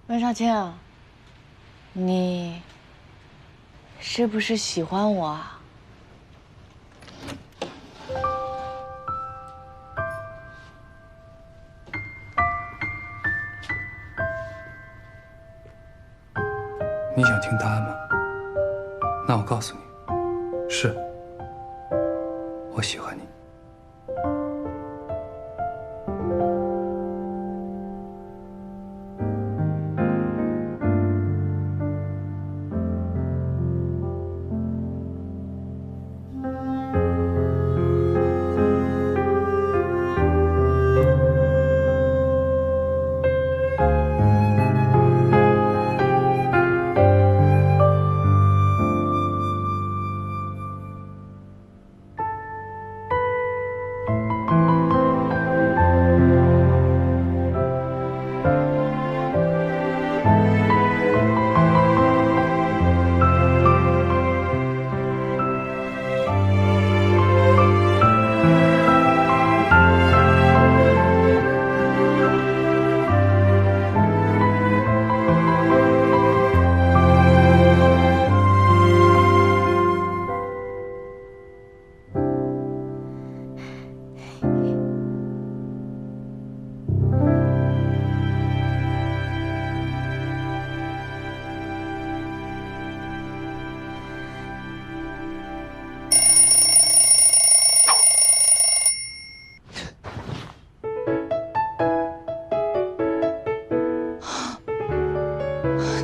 温少卿，你是不是喜欢我啊？你想听答案吗？那我告诉你，是，我喜欢你。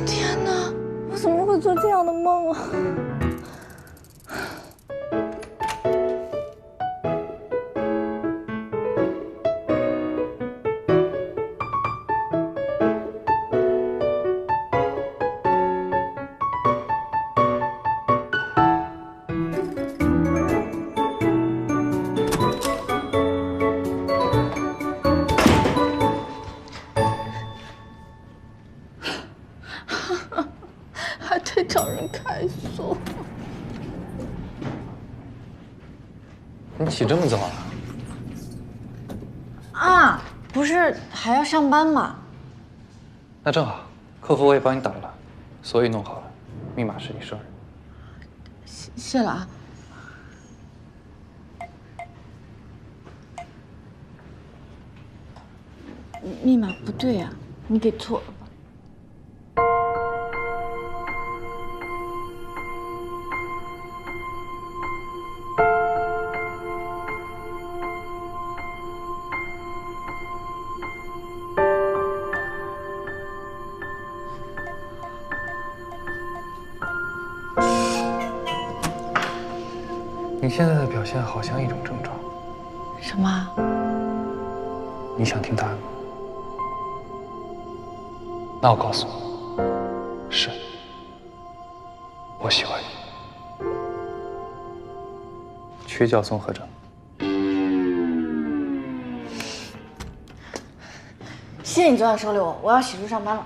天哪，我怎么会做这样的梦啊？还得找人开锁。你起这么早啊？啊，不是还要上班吗？那正好，客服我也帮你打了，所以弄好了，密码是你生日。谢了啊。密码不对呀，你给错了吧？你现在的表现好像一种症状，什么？你想听答案吗？那我告诉你，是，我喜欢你。缺觉综合症。谢谢你昨晚收留我，我要洗漱上班了。